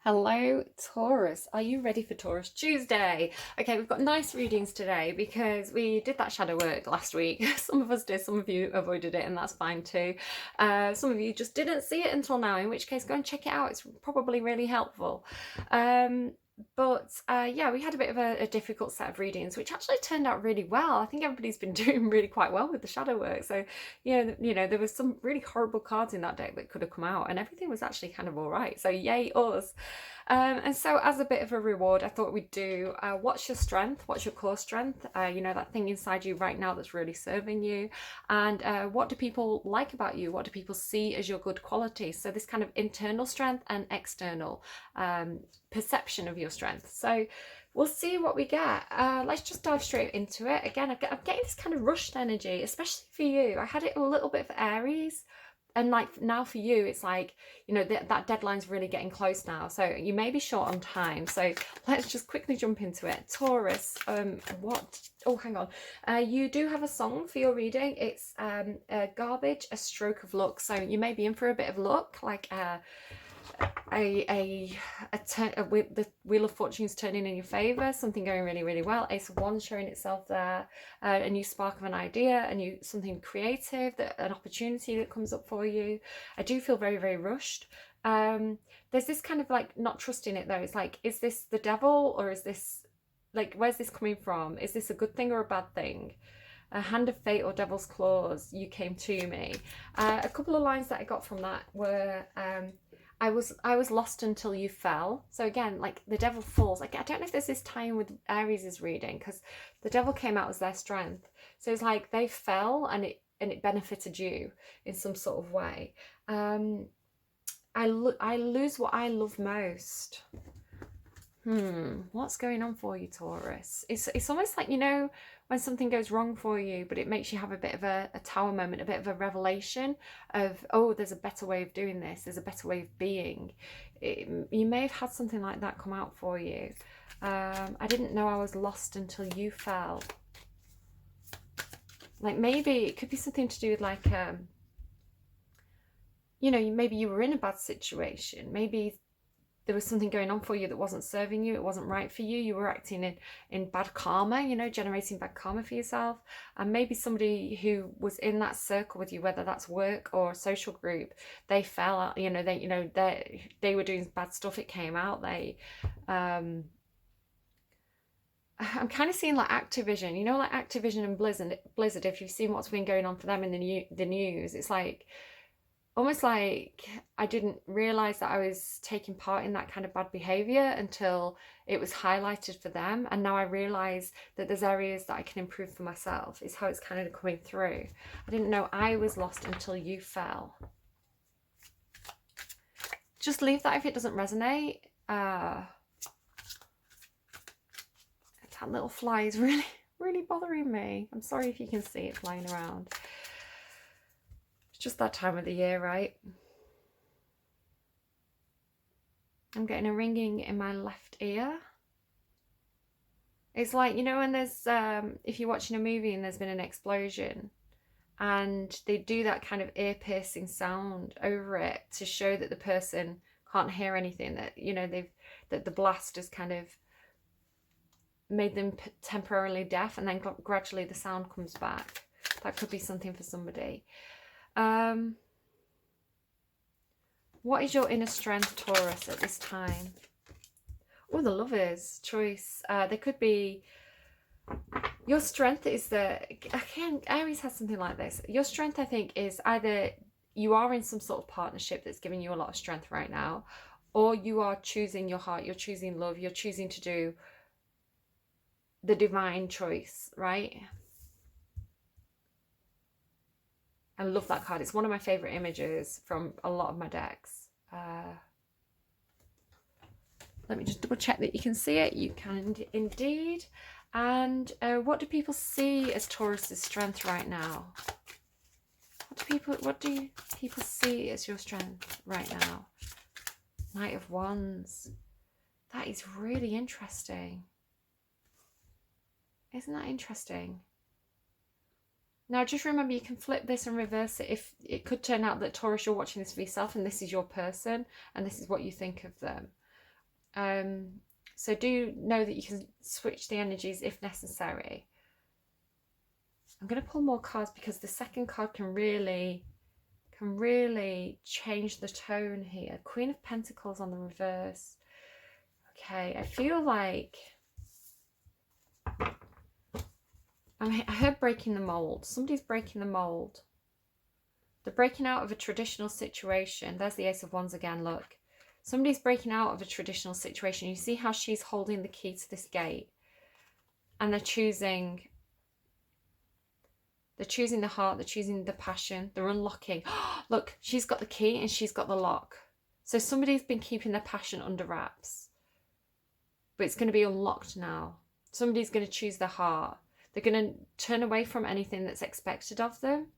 Hello, Taurus. Are you ready for Taurus Tuesday? Okay, we've got nice readings today because we did that shadow work last week. Some of us did, some of you avoided it, and that's fine too. Some of you just didn't see it until now, in which case go and check it out. It's probably really helpful. Yeah, we had a bit of a difficult set of readings, which actually turned out really well. I think everybody's been doing really quite well with the shadow work. So, there was some really horrible cards in that deck that could have come out, and everything was actually kind of all right. So, yay, us. And so as a bit of a reward, I thought we'd do what's your strength, what's your core strength, that thing inside you right now that's really serving you, and what do people like about you, what do people see as your good qualities. So this kind of internal strength and external perception of your strength. So we'll see what we get. Let's just dive straight into it. Again, I'm getting this kind of rushed energy, especially for you. I had it a little bit for Aries, and like now for you, it's like, that deadline's really getting close now, so you may be short on time. So let's just quickly jump into it. Taurus, hang on, you do have a song for your reading. It's Garbage, a Stroke of Luck. So you may be in for a bit of luck, like the Wheel of Fortune's turning in your favor, something going really, really well. Ace of Wands showing itself there, a new spark of an idea, something creative, an opportunity that comes up for you. I do feel very, very rushed. There's this kind of like not trusting it though. It's like, is this the devil, or is this like, where's this coming from? Is this a good thing or a bad thing? A hand of fate or devil's claws, you came to me. A couple of lines that I got from that were I was lost until you fell. So again, like the devil falls. Like, I don't know if there's this tie-in with Aries' reading, because the devil came out as their strength. So it's like they fell and it benefited you in some sort of way. I lose what I love most. What's going on for you, Taurus? It's almost like, when something goes wrong for you, but it makes you have a bit of a tower moment, a bit of a revelation of, oh, there's a better way of doing this, there's a better way of being. You may have had something like that come out for you. I didn't know I was lost until you fell. Like, maybe it could be something to do with like, maybe you were in a bad situation. Maybe there was something going on for you that wasn't serving you, it wasn't right for you, you were acting in bad karma, generating bad karma for yourself. And maybe somebody who was in that circle with you, whether that's work or a social group, they fell out, they were doing bad stuff, it came out. I'm kind of seeing like Activision, like Activision and Blizzard, if you've seen what's been going on for them in the news, it's like, almost like I didn't realise that I was taking part in that kind of bad behaviour until it was highlighted for them. And now I realise that there's areas that I can improve for myself, is how it's kind of coming through. I didn't know I was lost until you fell. Just leave that if it doesn't resonate. That little fly is really, really bothering me. I'm sorry if you can see it flying around. Just that time of the year, right? I'm getting a ringing in my left ear. It's like, when there's if you're watching a movie and there's been an explosion and they do that kind of ear-piercing sound over it to show that the person can't hear anything, that that the blast has kind of made them temporarily deaf, and then gradually the sound comes back. That could be something for somebody. What is your inner strength, Taurus, at this time? Oh, the Lovers choice. There could be, your strength is Aries has something like this. Your strength, I think, is either you are in some sort of partnership that's giving you a lot of strength right now, or you are choosing your heart, you're choosing love, you're choosing to do the divine choice, right? I love that card. It's one of my favourite images from a lot of my decks. Let me just double check that you can see it. You can indeed. And what do people see as Taurus's strength right now? What do people see as your strength right now? Knight of Wands. That is really interesting. Isn't that interesting? Now, just remember, you can flip this and reverse it. If it could turn out that, Taurus, you're watching this for yourself and this is your person and this is what you think of them. So do know that you can switch the energies if necessary. I'm going to pull more cards because the second card can really change the tone here. Queen of Pentacles on the reverse. Okay, I feel like I heard breaking the mold. Somebody's breaking the mold. They're breaking out of a traditional situation. There's the Ace of Wands again, look. Somebody's breaking out of a traditional situation. You see how she's holding the key to this gate. And they're choosing the heart, they're choosing the passion, they're unlocking. Look, she's got the key and she's got the lock. So somebody's been keeping their passion under wraps. But it's going to be unlocked now. Somebody's going to choose their heart. They're going to turn away from anything that's expected of them.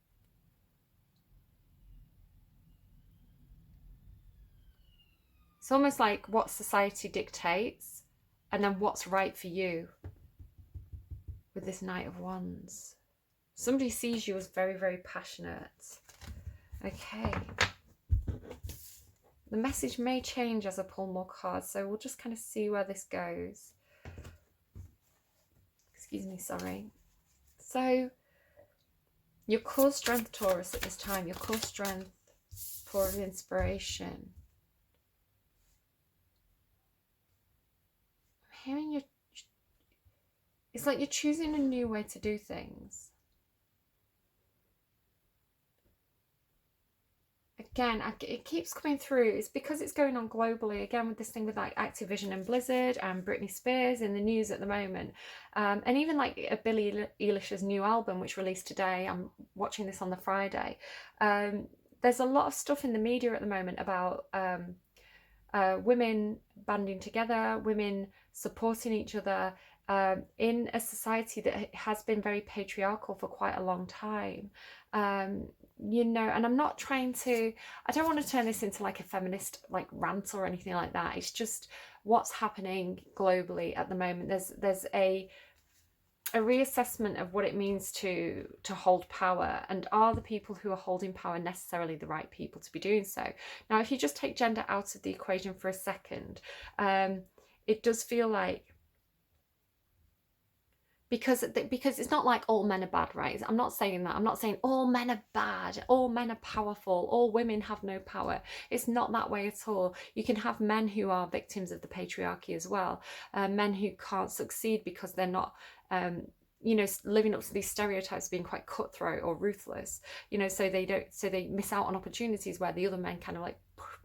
It's almost like what society dictates and then what's right for you with this Knight of Wands. Somebody sees you as very, very passionate. Okay. The message may change as I pull more cards, so we'll just kind of see where this goes. Excuse me, sorry. So, your core strength, Taurus, at this time, your core strength, Four of Inspiration. I'm hearing you. It's like you're choosing a new way to do things. Again, it keeps coming through. It's because it's going on globally. Again, with this thing with like Activision and Blizzard and Britney Spears in the news at the moment. And even like Billie Eilish's new album, which released today. I'm watching this on the Friday. There's a lot of stuff in the media at the moment about women banding together, women supporting each other in a society that has been very patriarchal for quite a long time. You know, and I'm not trying to, I don't want to turn this into like a feminist like rant or anything like that. It's just what's happening globally at the moment. There's a reassessment of what it means to hold power, and are the people who are holding power necessarily the right people to be doing so. Now, if you just take gender out of the equation for a second, it does feel like, because it's not like all men are bad, right? I'm not saying that. I'm not saying all men are bad, all men are powerful, all women have no power. It's not that way at all. You can have men who are victims of the patriarchy as well, men who can't succeed because they're not you know, living up to these stereotypes, being quite cutthroat or ruthless, you know, so they miss out on opportunities where the other men kind of like,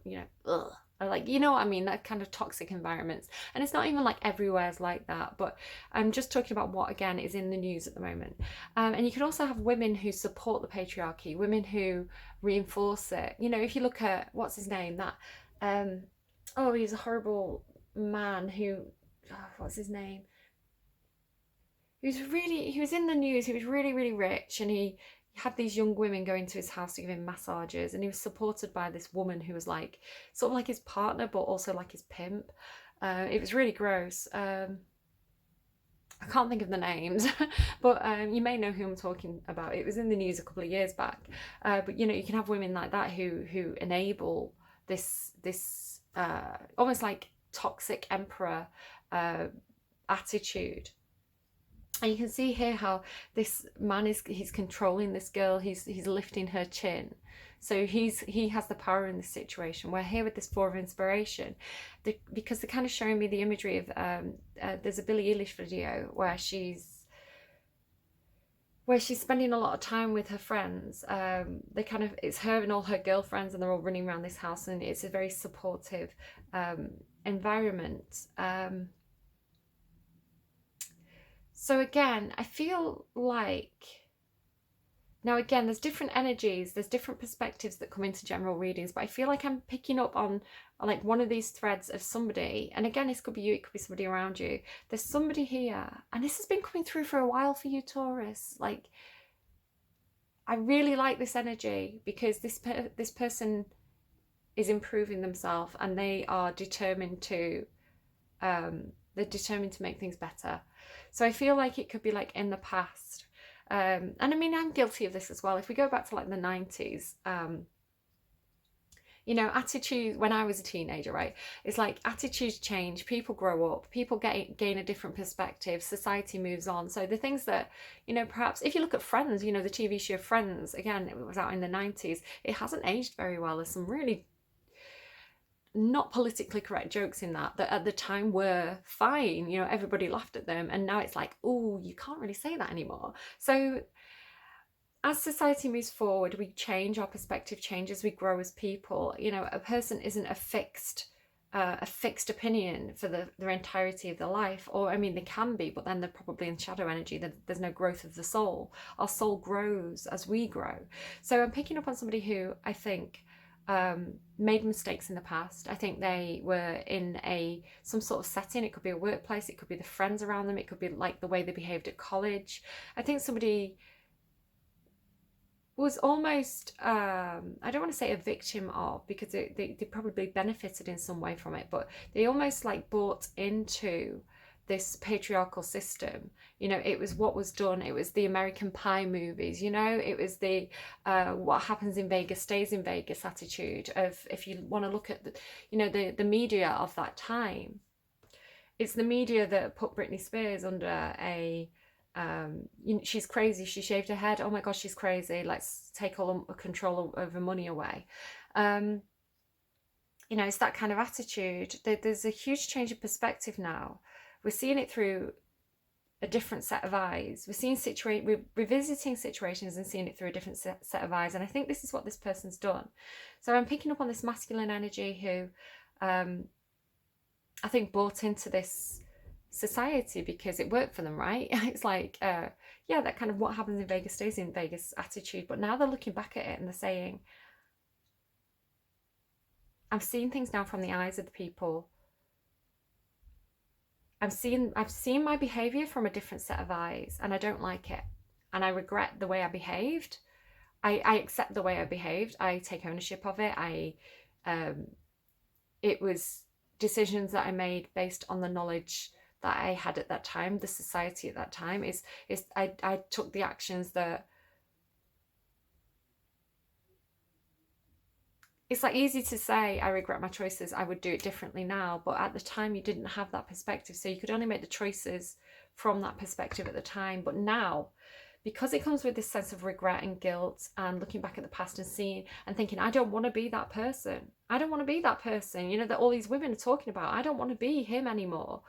you know, ugh. Like, you know what I mean, that kind of toxic environments. And it's not even like everywhere's like that, but I'm just talking about what, again, is in the news at the moment. And you can also have women who support the patriarchy, women who reinforce it. You know, if you look at, what's his name, that oh, he's a horrible man who, what's his name, he was in the news. He was really, really rich, and he had these young women going to his house to give him massages, and he was supported by this woman who was like sort of like his partner but also like his pimp. It was really gross. I can't think of the names, but you may know who I'm talking about. It was in the news a couple of years back. But you know, you can have women like that who enable this almost like toxic emperor attitude. And you can see here how this man he's controlling this girl, he's lifting her chin. So he has the power in this situation. We're here with this Four of Inspiration, because they're kind of showing me the imagery of there's a Billie Eilish video where she's spending a lot of time with her friends. It's her and all her girlfriends, and they're all running around this house, and it's a very supportive environment. So again, I feel like, now again, there's different energies, there's different perspectives that come into general readings, but I feel like I'm picking up on like one of these threads of somebody, and again, this could be you, it could be somebody around you. There's somebody here, and this has been coming through for a while for you, Taurus. Like, I really like this energy, because this person is improving themselves, and they are determined to make things better. So I feel like it could be like in the past. And I mean, I'm guilty of this as well. If we go back to like the 90s, You know, attitude, when I was a teenager, right, it's like attitudes change, people grow up, people gain a different perspective, society moves on. So the things that, you know, perhaps if you look at Friends, you know, the TV show Friends, again, it was out in the 90s, it hasn't aged very well. There's some really not politically correct jokes in that at the time were fine, you know, everybody laughed at them, and now it's like, oh, you can't really say that anymore. So as society moves forward, we change, our perspective changes, we grow as people. You know, a person isn't a fixed opinion for their entirety of their life. Or, I mean, they can be, but then they're probably in shadow energy. There's no growth of the soul. Our soul grows as we grow. So I'm picking up on somebody who I think made mistakes in the past. I think they were in some sort of setting. It could be a workplace, it could be the friends around them, it could be like the way they behaved at college. I think somebody was almost, I don't want to say a victim of, because they probably benefited in some way from it, but they almost like bought into this patriarchal system. You know, it was what was done. It was the American Pie movies, you know, it was the what happens in Vegas stays in Vegas attitude of, if you want to look at the, you know, the media of that time. It's the media that put Britney Spears under you know, she's crazy, she shaved her head, oh my gosh, she's crazy, let's take all control over money away. You know, it's that kind of attitude. There's a huge change of perspective now. We're seeing it through a different set of eyes. We're revisiting situations and seeing it through a different set of eyes. And I think this is what this person's done. So I'm picking up on this masculine energy who I think bought into this society because it worked for them, right? It's like, yeah, that kind of what happens in Vegas stays in Vegas attitude. But now they're looking back at it and they're saying, I'm seeing things now from the eyes of the people. I've seen my behavior from a different set of eyes, and I don't like it, and I regret the way I behaved. I accept the way I behaved. I take ownership of it. It was decisions that I made based on the knowledge that I had at that time, the society at that time. I took the actions that, it's like easy to say, I regret my choices, I would do it differently now, but at the time you didn't have that perspective, so you could only make the choices from that perspective at the time. But now, because it comes with this sense of regret and guilt and looking back at the past and seeing and thinking, I don't want to be that person. I don't want to be that person, you know, that all these women are talking about. I don't want to be him anymore.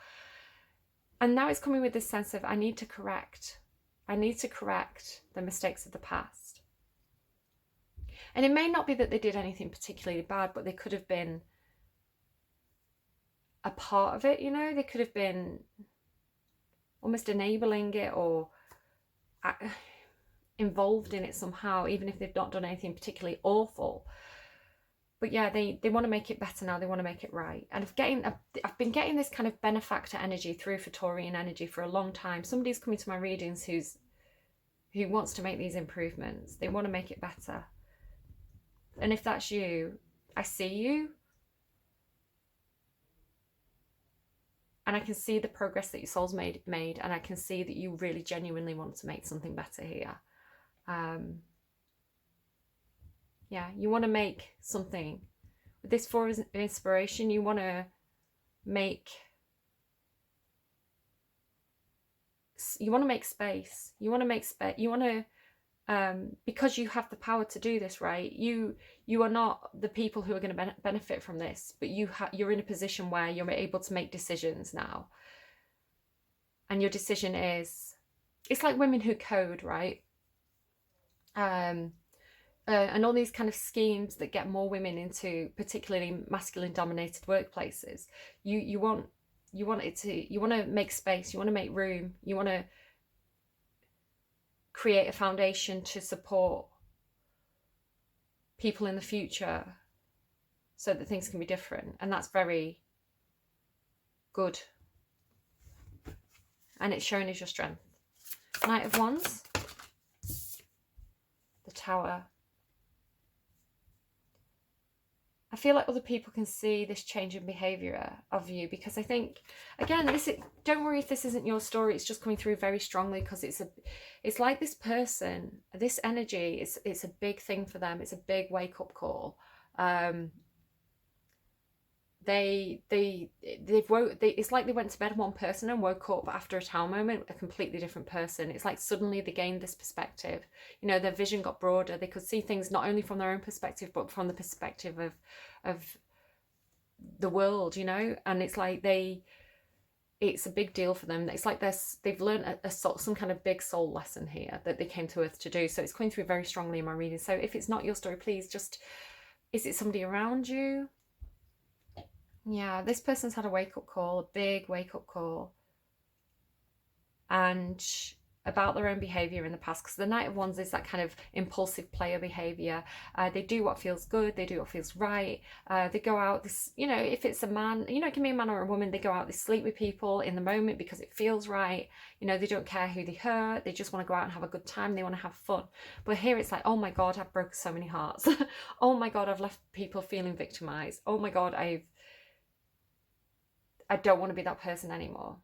And now it's coming with this sense of, I need to correct the mistakes of the past. And it may not be that they did anything particularly bad, but they could have been a part of it, you know, they could have been almost enabling it or involved in it somehow, even if they've not done anything particularly awful. But yeah, they want to make it better now. They want to make it right. And I've been getting this kind of benefactor energy through Taurian energy for a long time. Somebody's coming to my readings who wants to make these improvements. They want to make it better. And if that's you, I see you. And I can see the progress that your soul's made, and I can see that you really genuinely want to make something better here. Yeah, you want to make something. With this Four of Inspiration, you want to make space. You want to, because you have the power to do this, right? You are not the people who are going to benefit from this, but you're in a position where you're able to make decisions now. And your decision is, it's like women who code, right? And all these kind of schemes that get more women into particularly masculine dominated workplaces. You want to make space, you want to make room, you want to create a foundation to support people in the future so that things can be different. And that's very good. And it's shown as your strength. Knight of Wands. The Tower. I feel like other people can see this change in behaviour of you, because I think, again, don't worry if this isn't your story, it's just coming through very strongly, because it's like this person, this energy, it's a big thing for them, it's a big wake-up call. It's like they went to bed one person and woke up after a tower moment a completely different person. It's like suddenly they gained this perspective. You know, their vision got broader. They could see things not only from their own perspective, but from the perspective of the world, you know. And it's like it's a big deal for them. It's like they've learned some kind of big soul lesson here that they came to Earth to do. So it's coming through very strongly in my reading. So if it's not your story, please just, is it somebody around you? Yeah, this person's had a wake-up call, a big wake-up call, and about their own behavior in the past, because the Knight of Wands is that kind of impulsive player behavior. They do what feels good, they do what feels right. They go out, this, you know, if it's a man, you know, it can be a man or a woman, they go out, they sleep with people in the moment because it feels right. You know, they don't care who they hurt, they just want to go out and have a good time, they want to have fun. But here it's like, oh my God, I've broken so many hearts. Oh my God, I've left people feeling victimized. Oh my God, I don't want to be that person anymore.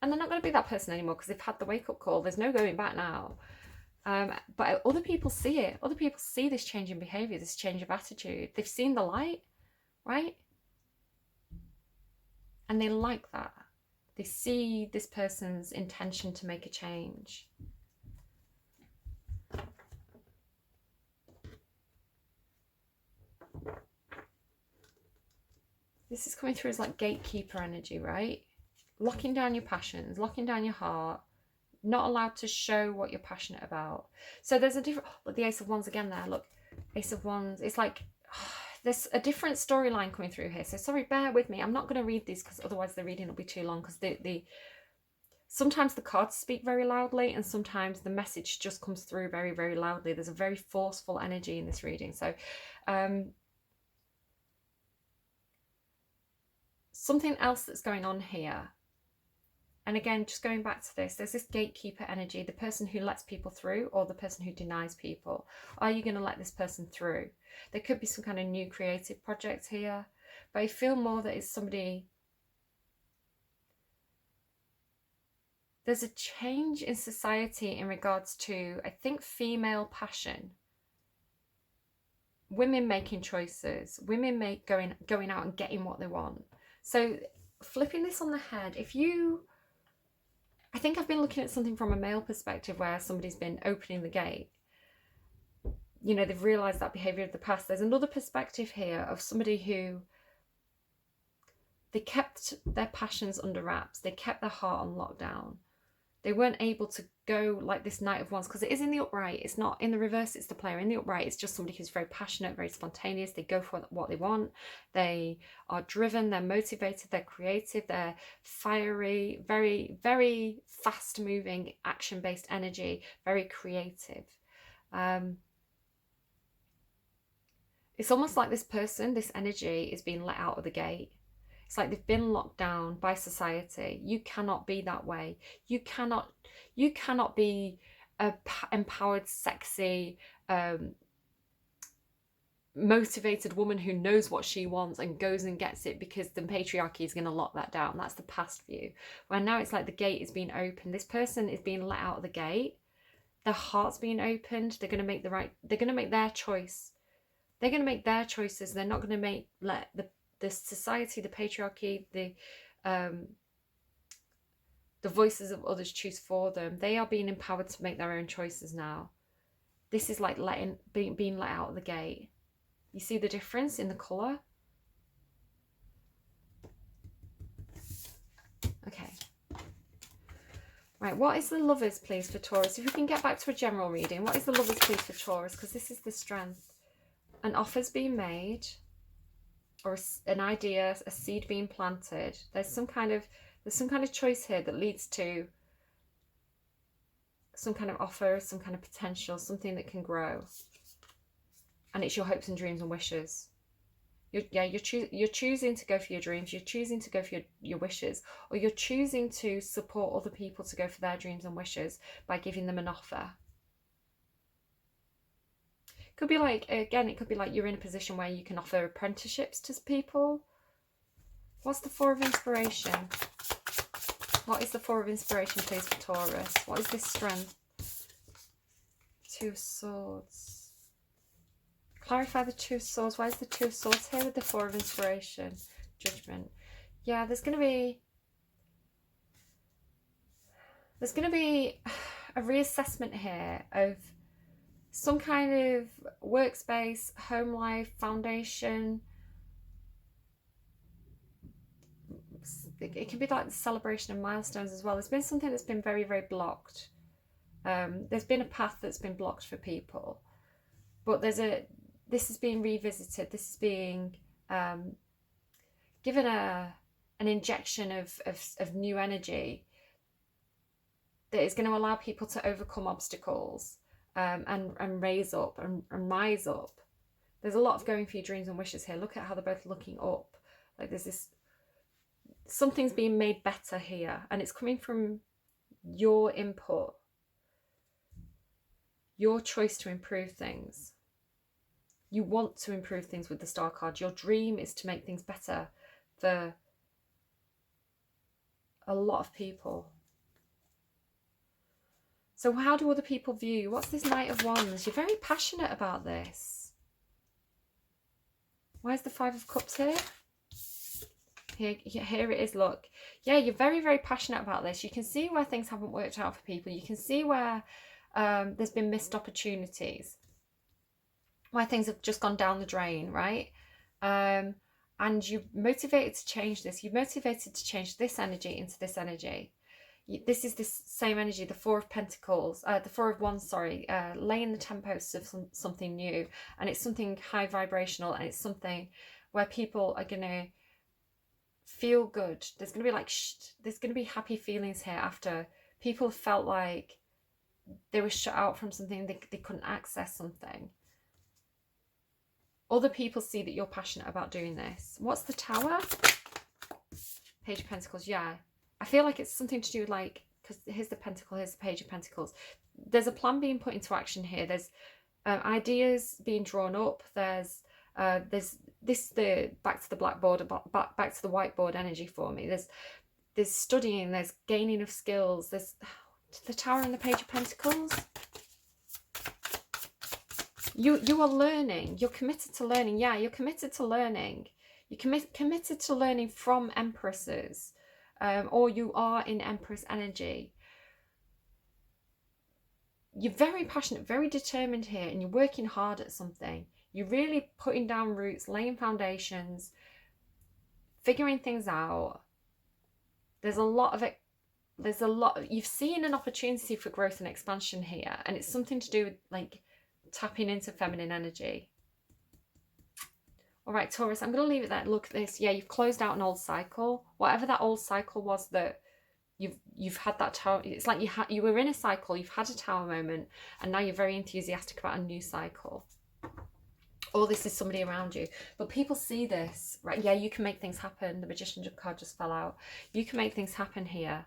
And they're not going to be that person anymore because they've had the wake-up call. There's no going back now. But other people see it. Other people see this change in behaviour, this change of attitude. They've seen the light, right? And they like that. They see this person's intention to make a change. This is coming through as like gatekeeper energy, right? Locking down your passions, locking down your heart, not allowed to show what you're passionate about. So there's a different, look, the Ace of Wands again there, look, Ace of Wands, it's like, there's a different storyline coming through here. So sorry, bear with me. I'm not going to read these because otherwise the reading will be too long, because sometimes the cards speak very loudly and sometimes the message just comes through very, very loudly. There's a very forceful energy in this reading. So something else that's going on here. And again, just going back to this, there's this gatekeeper energy, the person who lets people through or the person who denies people. Are you going to let this person through? There could be some kind of new creative project here, but I feel more that it's somebody, there's a change in society in regards to, I think, female passion. Women making choices, women going out and getting what they want. So flipping this on the head, I think I've been looking at something from a male perspective where somebody's been opening the gate. You know, they've realised that behaviour of the past. There's another perspective here of somebody who, they kept their passions under wraps. They kept their heart on lockdown. They weren't able to go like this Knight of Wands, because it is in the upright. It's not in the reverse, it's the player. In the upright, it's just somebody who's very passionate, very spontaneous. They go for what they want. They are driven, they're motivated, they're creative, they're fiery, very, very fast-moving, action-based energy, very creative. It's almost like this person, this energy is being let out of the gate. It's like they've been locked down by society. You cannot be that way. You cannot be a empowered, sexy, motivated woman who knows what she wants and goes and gets it, because the patriarchy is going to lock that down. That's the past view. Where now it's like the gate is being opened. This person is being let out of the gate. Their heart's being opened. They're going to make they're going to make their choice. They're going to make their choices. They're not going to let the society, the patriarchy, the voices of others choose for them. They are being empowered to make their own choices now. This is like being let out of the gate. You see the difference in the colour? Okay. Right, what is the Lovers, please, for Taurus? If we can get back to a general reading, what is the Lovers, please, for Taurus? Because this is the Strength. An offer's being made, or an idea, a seed being planted. There's some kind of choice here that leads to some kind of offer, some kind of potential, something that can grow. And it's your hopes and dreams and wishes. You're choosing to go for your dreams. You're choosing to go for your wishes, or you're choosing to support other people to go for their dreams and wishes by giving them an offer. Could be like, again, it could be like you're in a position where you can offer apprenticeships to people. What's the Four of Inspiration? What is the Four of Inspiration, please, for Taurus? What is this Strength? Two of Swords. Clarify the Two of Swords. Why is the Two of Swords here with the Four of Inspiration? Judgment. Yeah, there's going to be a reassessment here of some kind of workspace, home life, foundation. It can be like the celebration of milestones as well. There's been something that's been very, very blocked. There's been a path that's been blocked for people, but this is being revisited. This is being given an injection of new energy that is going to allow people to overcome obstacles and raise up and rise up. There's a lot of going for your dreams and wishes here. Look at how they're both looking up. Like there's this, something's being made better here, and it's coming from your input, your choice to improve things. You want to improve things with the Star card. Your dream is to make things better for a lot of people. So how do other people view you? What's this Knight of Wands? You're very passionate about this. Why is the Five of Cups here? Here it is, look. Yeah, you're very, very passionate about this. You can see where things haven't worked out for people. You can see where there's been missed opportunities. Where things have just gone down the drain, right? And you're motivated to change this. You're motivated to change this energy into this energy. This is this same energy, the Four of Pentacles, the Four of Wands, sorry, laying the tempos of something new. And it's something high vibrational, and it's something where people are going to feel good. There's going to be there's going to be happy feelings here after people felt like they were shut out from something, they couldn't access something. Other people see that you're passionate about doing this. What's the Tower? Page of Pentacles, yeah. I feel like it's something to do with because here's the Pentacle, here's the Page of Pentacles. There's a plan being put into action here. There's ideas being drawn up. There's the back to the blackboard, back to the whiteboard energy for me. There's studying, there's gaining of skills. There's the Tower and the Page of Pentacles. You are learning. You're committed to learning. Yeah, you're committed to learning. You're committed to learning from Empresses. Or you are in Empress energy. You're very passionate, very determined here, and you're working hard at something. You're really putting down roots, laying foundations, figuring things out. There's a lot of it. You've seen an opportunity for growth and expansion here, and it's something to do with tapping into feminine energy. All right, Taurus, I'm going to leave it there. Look at this. Yeah, you've closed out an old cycle. Whatever that old cycle was that you've had that tower. It's like you were in a cycle, you've had a tower moment, and now you're very enthusiastic about a new cycle. Or this is somebody around you. But people see this, right? Yeah, you can make things happen. The Magician card just fell out. You can make things happen here.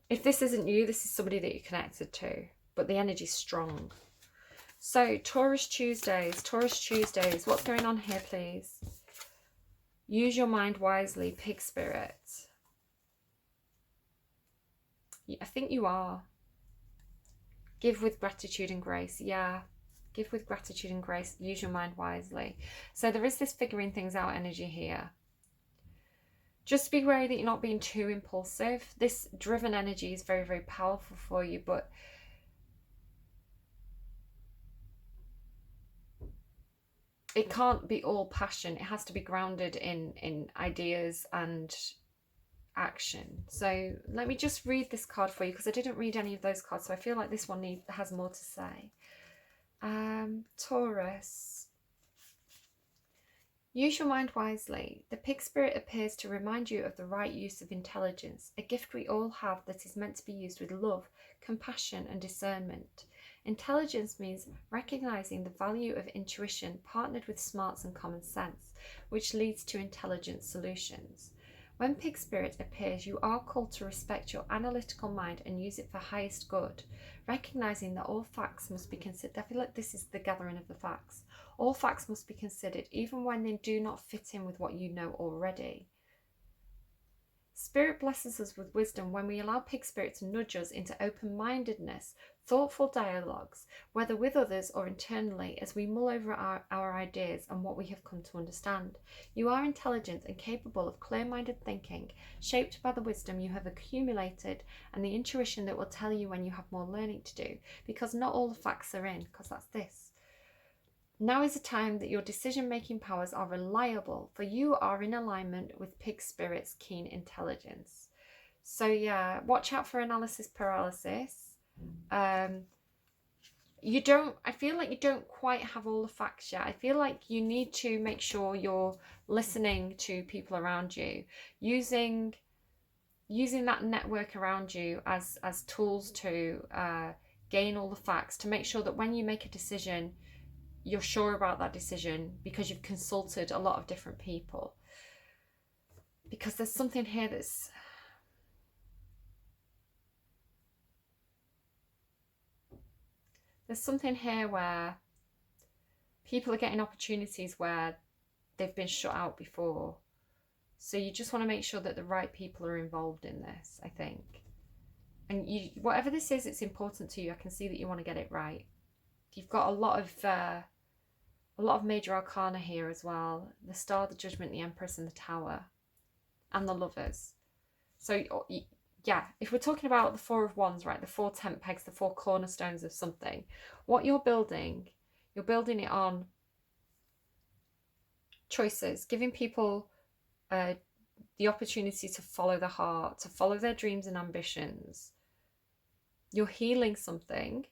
If this isn't you, this is somebody that you're connected to. But the energy's strong. So, Taurus Tuesdays, what's going on here, please? Use your mind wisely, pig spirit. I think you are. Give with gratitude and grace. Yeah, give with gratitude and grace. Use your mind wisely. So there is this figuring things out energy here. Just be wary that you're not being too impulsive. This driven energy is very, very powerful for you, but it can't be all passion. It has to be grounded in ideas and action. So let me just read this card for you, because I didn't read any of those cards, so I feel like this one has more to say. Taurus, use your mind wisely. The pig spirit appears to remind you of the right use of intelligence, a gift we all have that is meant to be used with love, compassion and discernment. Intelligence means recognizing the value of intuition partnered with smarts and common sense, which leads to intelligent solutions. When pig spirit appears, you are called to respect your analytical mind and use it for highest good, recognizing that all facts must be considered. I feel like this is the gathering of the facts. All facts must be considered, even when they do not fit in with what you know already. Spirit blesses us with wisdom when we allow Pig Spirit to nudge us into open-mindedness, thoughtful dialogues, whether with others or internally, as we mull over our ideas and what we have come to understand. You are intelligent and capable of clear-minded thinking, shaped by the wisdom you have accumulated and the intuition that will tell you when you have more learning to do, because not all the facts are in, because that's this. Now is the time that your decision-making powers are reliable, for you are in alignment with Pig Spirit's keen intelligence. So yeah, watch out for analysis paralysis. I feel like you don't quite have all the facts yet. I feel like you need to make sure you're listening to people around you, using that network around you as tools to gain all the facts, to make sure that when you make a decision, you're sure about that decision because you've consulted a lot of different people. Because there's something here there's something here where people are getting opportunities where they've been shut out before. So you just want to make sure that the right people are involved in this, I think. And whatever this is, it's important to you. I can see that you want to get it right. You've got a lot of major arcana here as well. The Star, the Judgment, the Empress, and the Tower, and the Lovers. So yeah, if we're talking about the Four of Wands, right, the 4 tent pegs, the 4 cornerstones of something, what you're building it on choices, giving people the opportunity to follow their heart, to follow their dreams and ambitions. You're healing something.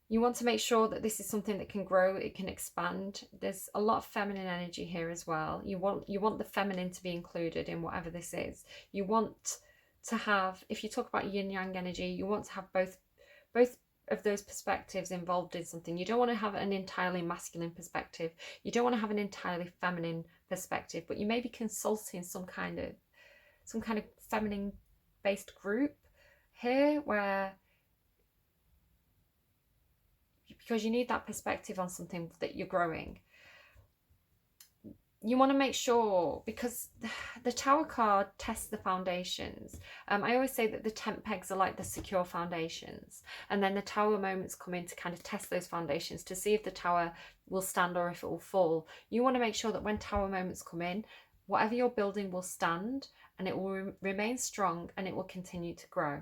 You want to make sure that this is something that can grow, it can expand. There's a lot of feminine energy here as well. You want the feminine to be included in whatever this is. You want to have, if you talk about yin yang energy, you want to have both of those perspectives involved in something. You don't want to have an entirely masculine perspective. You don't want to have an entirely feminine perspective, but you may be consulting some kind of feminine based group here where, because you need that perspective on something that you're growing. You want to make sure, because the Tower card tests the foundations. I always say that the tent pegs are like the secure foundations, and then the Tower moments come in to kind of test those foundations to see if the Tower will stand or if it will fall. You want to make sure that when Tower moments come in, whatever you're building will stand and it will remain strong and it will continue to grow.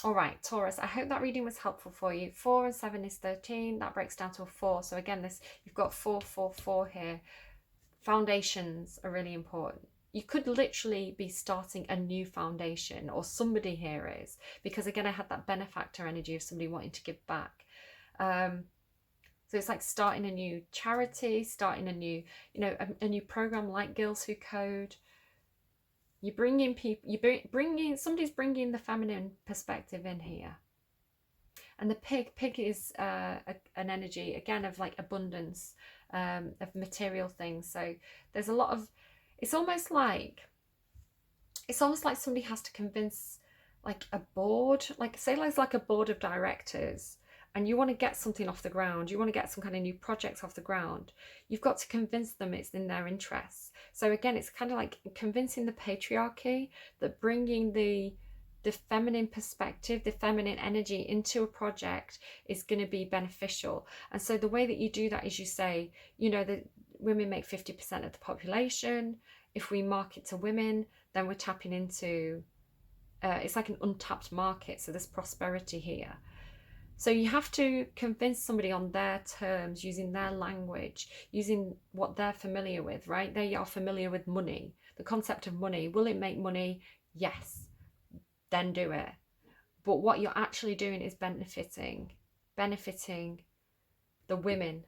All right, Taurus, I hope that reading was helpful for you. 4 and 7 is 13. That breaks down to a 4. So again, you've got 4, 4, 4 here. Foundations are really important. You could literally be starting a new foundation, or somebody here is, because again, I had that benefactor energy of somebody wanting to give back. So it's like starting a new charity, starting a new, a new program like Girls Who Code. You bring in people, somebody's bringing the feminine perspective in here. And the pig is an energy, again, of like abundance, of material things. So there's a lot of, it's almost like somebody has to convince like a board, like say there's like a board of directors, and you want to get something off the ground, you want to get some kind of new projects off the ground, you've got to convince them it's in their interests. So again, it's kind of like convincing the patriarchy that bringing the feminine perspective, the feminine energy into a project is going to be beneficial. And so the way that you do that is you say, that women make 50% of the population. If we market to women, then we're tapping into, it's like an untapped market. So there's prosperity here. So you have to convince somebody on their terms, using their language, using what they're familiar with, right? They are familiar with money, the concept of money. Will it make money? Yes. Then do it. But what you're actually doing is benefiting the women.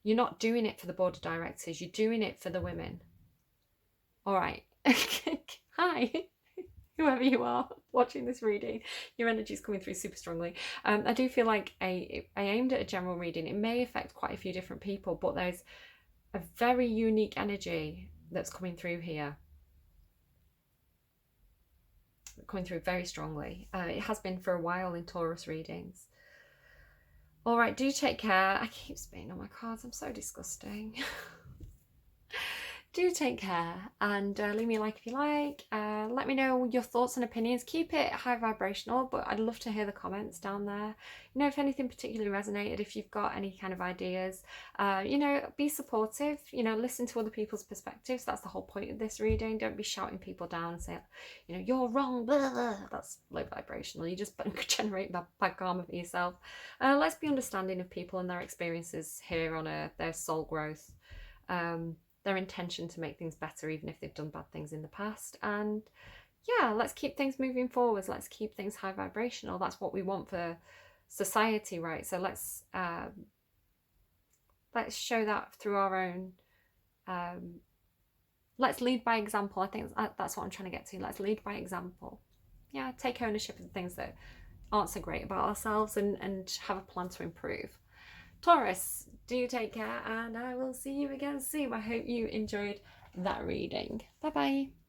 You're not doing it for the board of directors. You're doing it for the women. All right. Hi. Whoever you are watching this reading, your energy is coming through super strongly. I do feel like I aimed at a general reading. It may affect quite a few different people, but there's a very unique energy that's coming through here. Coming through very strongly. It has been for a while in Taurus readings. All right, do take care. I keep spitting on my cards. I'm so disgusting. do take care, and leave me a like if you like. Let me know your thoughts and opinions. Keep it high vibrational, but I'd love to hear the comments down there. You know, if anything particularly resonated, if you've got any kind of ideas, you know, be supportive. You know, listen to other people's perspectives. That's the whole point of this reading. Don't be shouting people down and say, you know, you're wrong. Blah, blah. That's low vibrational. You just generate bad karma for yourself. Let's be understanding of people and their experiences here on Earth, their soul growth. Their intention to make things better even if they've done bad things in the past. And yeah, let's keep things moving forwards. Let's keep things high vibrational. That's what we want for society, right? So let's show that through our own let's lead by example. I think that's what I'm trying to get to. Let's lead by example. Yeah, take ownership of the things that aren't so great about ourselves, and have a plan to improve. Taurus, do take care, and I will see you again soon. I hope you enjoyed that reading. Bye bye.